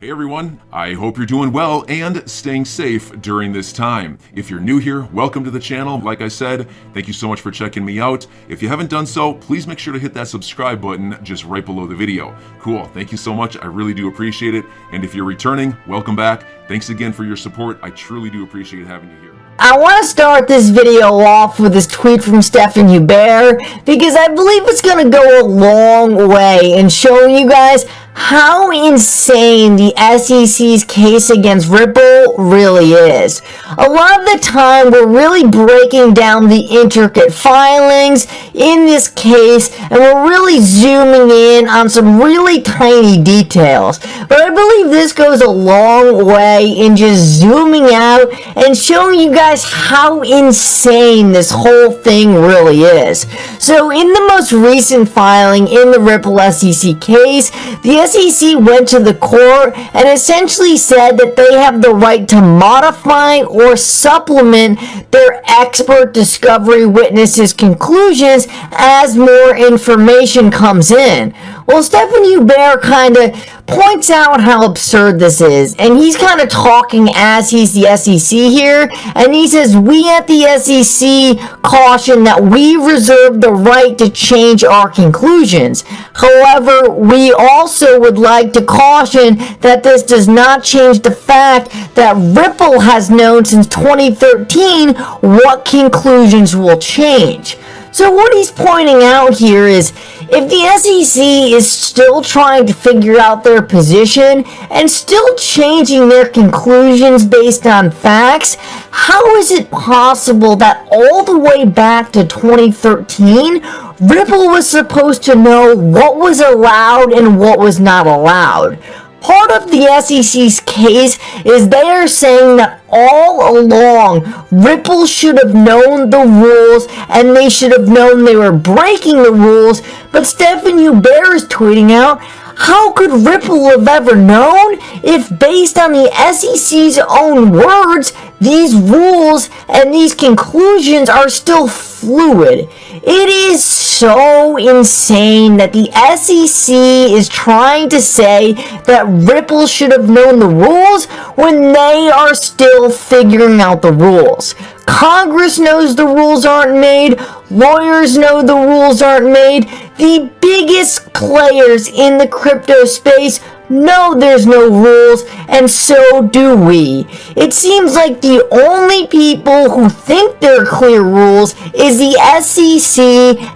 Hey everyone, I hope you're doing well and staying safe during this time. If you're new here, welcome to the channel. Like I said, thank you so much for checking me out. If you haven't done so, please make sure to hit that subscribe button just right below the video. Cool, thank you so much. I really do appreciate it. And if you're returning, welcome back. Thanks again for your support. I truly do appreciate having you here. I want to start this video off with this tweet from Stephen Hubert because I believe it's going to go a long way in showing you guys how insane the SEC's case against Ripple really is. A lot of the time we're really breaking down the intricate filings in this case and we're really zooming in on some really tiny details. But I believe this goes a long way in just zooming out and showing you guys how insane this whole thing really is. So in the most recent filing in the Ripple SEC case, the SEC went to the court and essentially said that they have the right to modify or supplement their expert discovery witnesses' conclusions as more information comes in. Well, Stephen Hubert kind of points out how absurd this is, and he's kind of talking as he's the SEC here, and he says, we at the SEC caution that we reserve the right to change our conclusions. However, we also would like to caution that this does not change the fact that Ripple has known since 2013 what conclusions will change. So what he's pointing out here is, if the SEC is still trying to figure out their position and still changing their conclusions based on facts, how is it possible that all the way back to 2013, Ripple was supposed to know what was allowed and what was not allowed? Part of the SEC's case is they are saying that all along, Ripple should have known the rules and they should have known they were breaking the rules, but Stephen Hubert is tweeting out, how could Ripple have ever known if, based on the SEC's own words, these rules and these conclusions are still fluid? It is so insane that the SEC is trying to say that Ripple should have known the rules when they are still figuring out the rules. Congress knows the rules aren't made. Lawyers know the rules aren't made. The biggest players in the crypto space know there's no rules, and so do we. It seems like the only people who think there are clear rules is the SEC,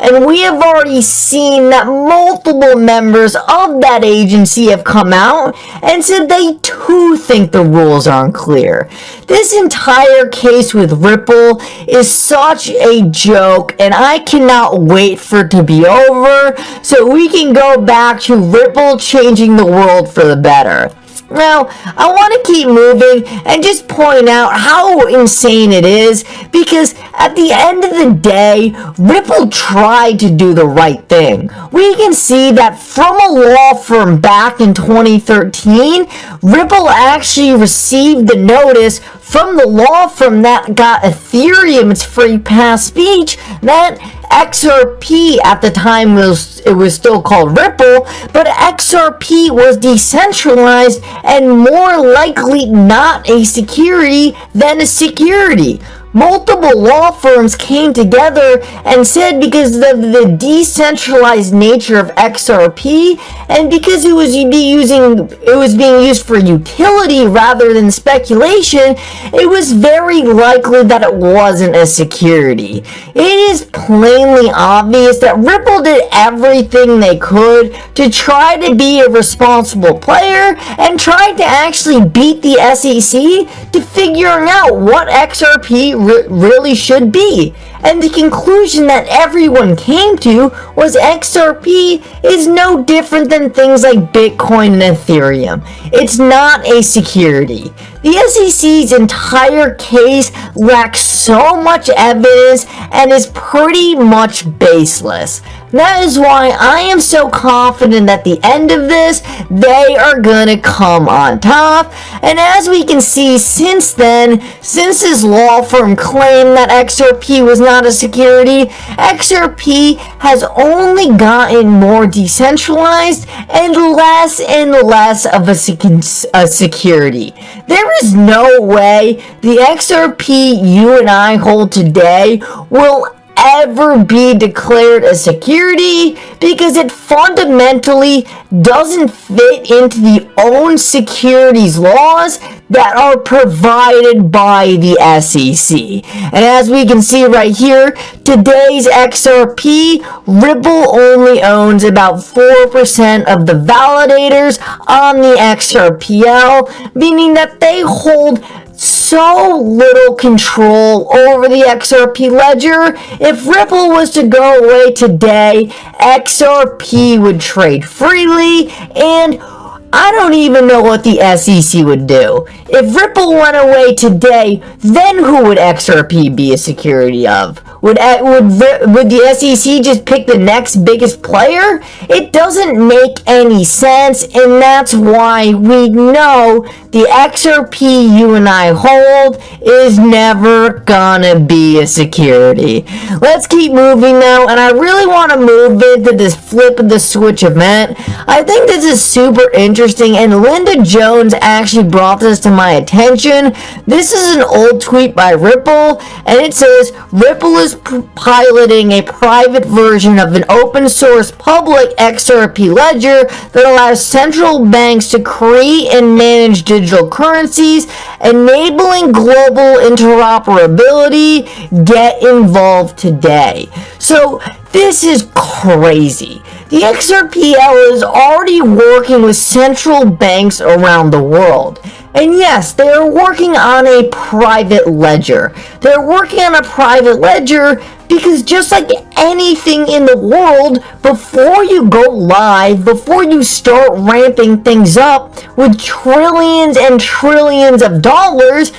and we have already seen that multiple members of that agency have come out and said they too think the rules aren't clear. This entire case with Ripple is such a joke, and I cannot wait for it to be over so we can go back to Ripple changing the world for the better. Now, I want to keep moving and just point out how insane it is, because at the end of the day, Ripple tried to do the right thing. We can see that from a law firm back in 2013, Ripple actually received the notice from the law firm that got Ethereum its free pass speech that XRP at the time it was still called Ripple, but XRP was decentralized and more likely not a security than a security. Multiple law firms came together and said because of the decentralized nature of XRP and because it was being used for utility rather than speculation, it was very likely that it wasn't a security. It is plainly obvious that Ripple did everything they could to try to be a responsible player and tried to actually beat the SEC to figuring out what XRP really should be. And the conclusion that everyone came to was XRP is no different than things like Bitcoin and Ethereum. It's not a security. The SEC's entire case lacks so much evidence and is pretty much baseless. That is why I am so confident at the end of this, they are gonna come on top. And as we can see since then, since this law firm claimed that XRP was not a security, XRP has only gotten more decentralized and less of a security. There is no way the XRP you and I hold today will ever be declared a security because it fundamentally doesn't fit into the own securities laws that are provided by the SEC. And as we can see right here, today's XRP, Ripple only owns about 4% of the validators on the XRPL, meaning that they hold so little control over the XRP ledger. If Ripple was to go away today, XRP would trade freely, and I don't even know what the SEC would do. If Ripple went away today, then who would XRP be a security of? Would the SEC just pick the next biggest player? It doesn't make any sense, and that's why we know the XRP you and I hold is never gonna be a security. Let's keep moving now, and I really want to move into this flip of the switch event. I think this is super interesting, and Linda Jones actually brought this to my attention. This is an old tweet by Ripple, and it says, Ripple is piloting a private version of an open source public XRP ledger that allows central banks to create and manage digital currencies, enabling global interoperability. Get involved today. So this is crazy. The XRPL is already working with central banks around the world. And yes, they are working on a private ledger. They're working on a private ledger because just like anything in the world, before you go live, before you start ramping things up with trillions and trillions of dollars,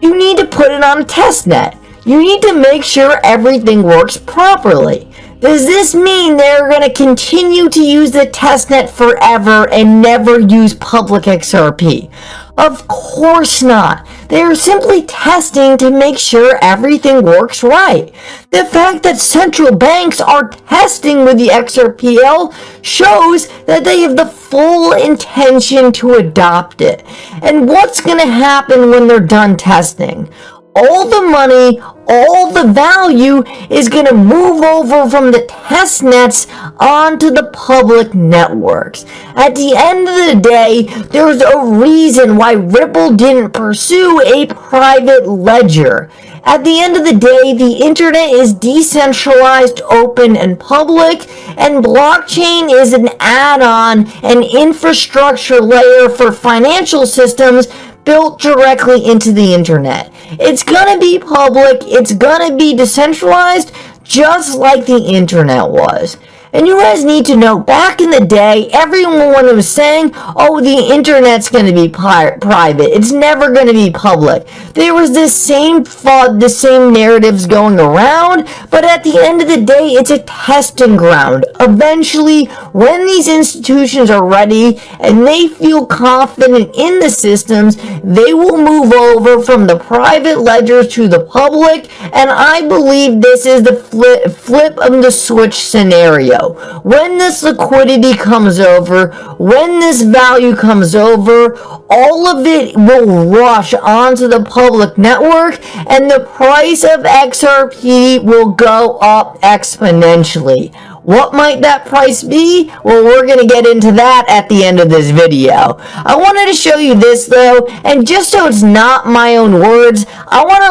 you need to put it on a test net. You need to make sure everything works properly. Does this mean they're going to continue to use the testnet forever and never use public XRP? Of course not. They are simply testing to make sure everything works right. The fact that central banks are testing with the XRPL shows that they have the full intention to adopt it. And what's going to happen when they're done testing? All the money, all the value is going to move over from the test nets onto the public networks. At the end of the day, there's a reason why Ripple didn't pursue a private ledger. At the end of the day, the internet is decentralized, open, and public, and blockchain is an add-on, an infrastructure layer for financial systems built directly into the internet. It's gonna be public, it's gonna be decentralized, just like the internet was. And you guys need to know, back in the day, everyone was saying, oh, the internet's going to be private. It's never going to be public. There was this same FUD, the same narratives going around, but at the end of the day, it's a testing ground. Eventually, when these institutions are ready and they feel confident in the systems, they will move over from the private ledgers to the public, and I believe this is the flip of the switch scenario. When this liquidity comes over, when this value comes over, all of it will rush onto the public network, and the price of XRP will go up exponentially. What might that price be? Well, we're going to get into that at the end of this video. I wanted to show you this though, and just so it's not my own words, I want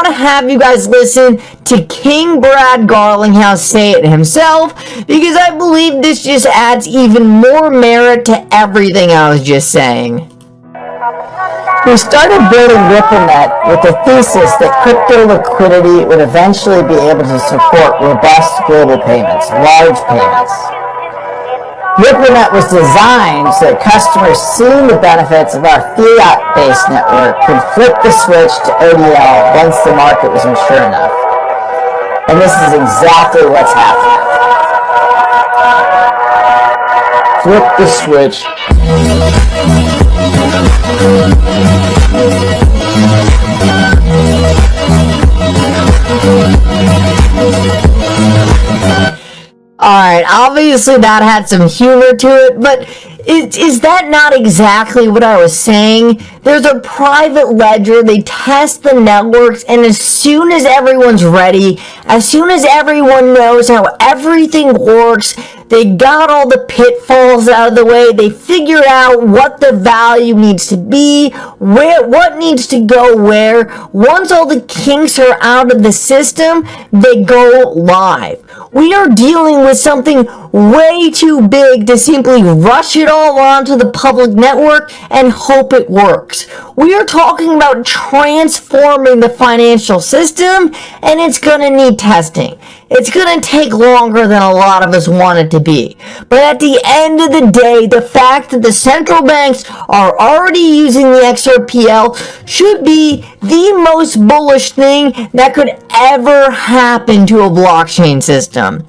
to have you guys listen to King Brad Garlinghouse say it himself, because I believe this just adds even more merit to everything I was just saying. We started building RippleNet with the thesis that crypto liquidity would eventually be able to support robust global payments, large payments. RippleNet was designed so that customers seeing the benefits of our fiat-based network could flip the switch to ODL once the market was mature enough. And this is exactly what's happening. Flip the switch. Alright, obviously that had some humor to it, but is that not exactly what I was saying? There's a private ledger, they test the networks, and as soon as everyone's ready, as soon as everyone knows how everything works, they got all the pitfalls out of the way, they figured out what the value needs to be, what needs to go where. Once all the kinks are out of the system, they go live. We are dealing with something way too big to simply rush it all onto the public network and hope it works. We are talking about transforming the financial system, and it's going to need testing. It's going to take longer than a lot of us want it to be. But at the end of the day, the fact that the central banks are already using the XRPL should be the most bullish thing that could ever happen to a blockchain system.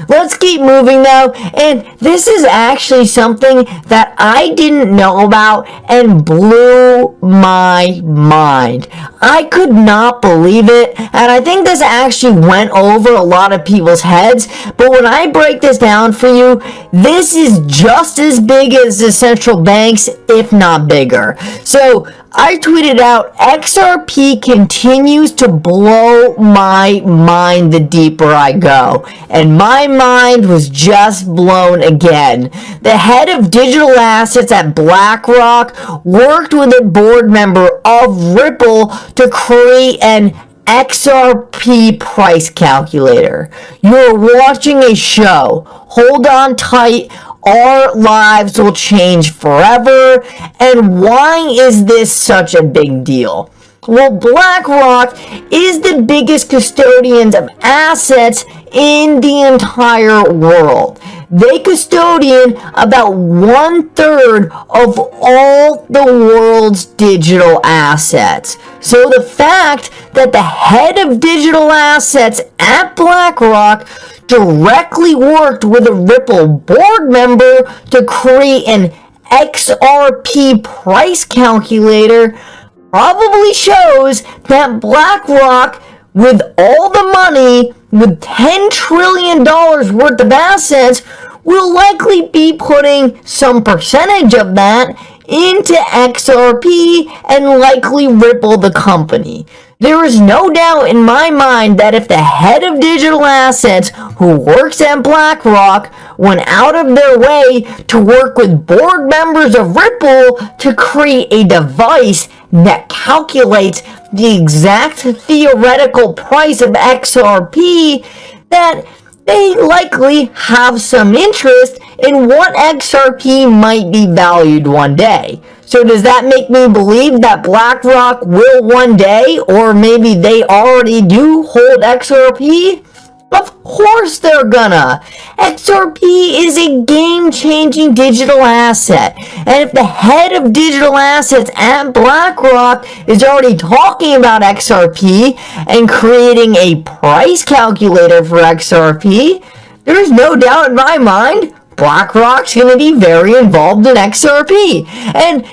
Let's keep moving now, and this is actually something that I didn't know about and blew my mind. I could not believe it, and I think this actually went over a lot of people's heads, but when I break this down for you, this is just as big as the central banks, if not bigger. So I tweeted out, XRP continues to blow my mind the deeper I go. And my mind was just blown again. The head of digital assets at BlackRock worked with a board member of Ripple to create an XRP price calculator. You're watching a show. Hold on tight. Our lives will change forever. And why is this such a big deal? Well, BlackRock is the biggest custodians of assets in the entire world. They custodian about 1/3 of all the world's digital assets. So the fact that the head of digital assets at BlackRock directly worked with a Ripple board member to create an XRP price calculator probably shows that BlackRock, with all the money, with $10 trillion worth of assets, will likely be putting some percentage of that into XRP and likely Ripple the company. There is no doubt in my mind that if the head of digital assets who works at BlackRock went out of their way to work with board members of Ripple to create a device that calculates the exact theoretical price of XRP, that they likely have some interest in what XRP might be valued one day. So does that make me believe that BlackRock will one day, or maybe they already do, hold XRP? Of course they're gonna. XRP is a game-changing digital asset. And if the head of digital assets at BlackRock is already talking about XRP and creating a price calculator for XRP, there's no doubt in my mind BlackRock's going to be very involved in XRP. And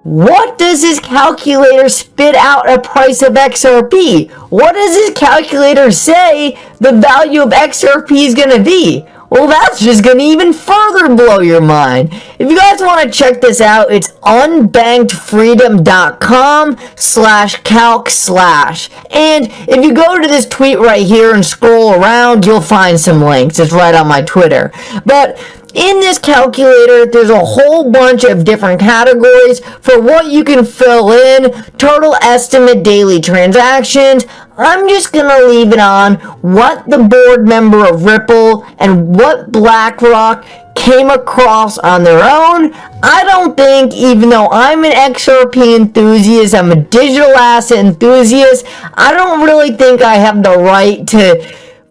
what does this calculator spit out a price of XRP? What does this calculator say the value of XRP is going to be? Well, that's just going to even further blow your mind. If you guys want to check this out, it's unbankedfreedom.com/calc/. And if you go to this tweet right here and scroll around, you'll find some links. It's right on my Twitter. But in this calculator, there's a whole bunch of different categories for what you can fill in. Total estimate daily transactions. I'm just going to leave it on what the board member of Ripple and what BlackRock came across on their own. I don't think, even though I'm an XRP enthusiast, I'm a digital asset enthusiast, I don't really think I have the right to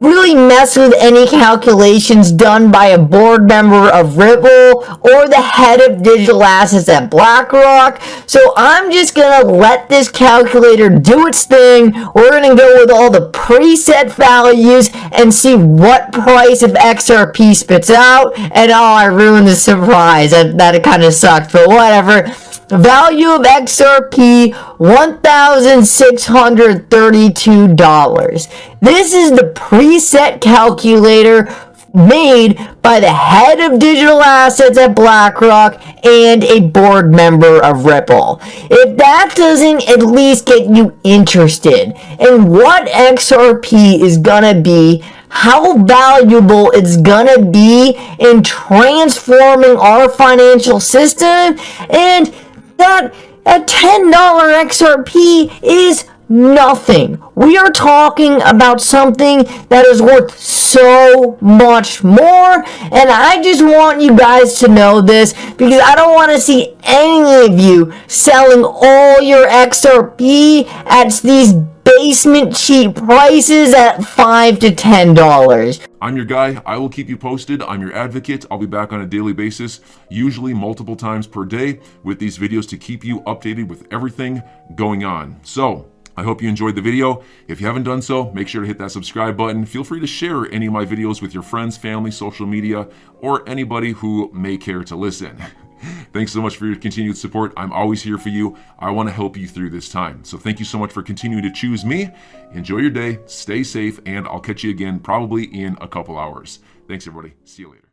really mess with any calculations done by a board member of Ripple or the head of digital assets at BlackRock. So I'm just gonna let this calculator do its thing. We're gonna go with all the preset values and see what price of XRP spits out. And oh, I ruined the surprise. That kind of sucked, but whatever. Value of XRP, $1,632. This is the preset calculator made by the head of digital assets at BlackRock and a board member of Ripple. If that doesn't at least get you interested in what XRP is gonna be, how valuable it's gonna be in transforming our financial system, and that a $10 XRP is nothing. We are talking about something that is worth so much more, and I just want you guys to know this because I don't want to see any of you selling all your XRP at these basement cheap prices at $5 to $10. I'm your guy. I will keep you posted. I'm your advocate. I'll be back on a daily basis, usually multiple times per day, with these videos to keep you updated with everything going on. So I hope you enjoyed the video. If you haven't done so, make sure to hit that subscribe button. Feel free to share any of my videos with your friends, family, social media, or anybody who may care to listen. Thanks so much for your continued support. I'm always here for you. I want to help you through this time. So thank you so much for continuing to choose me. Enjoy your day, stay safe, and I'll catch you again probably in a couple hours. Thanks, everybody. See you later.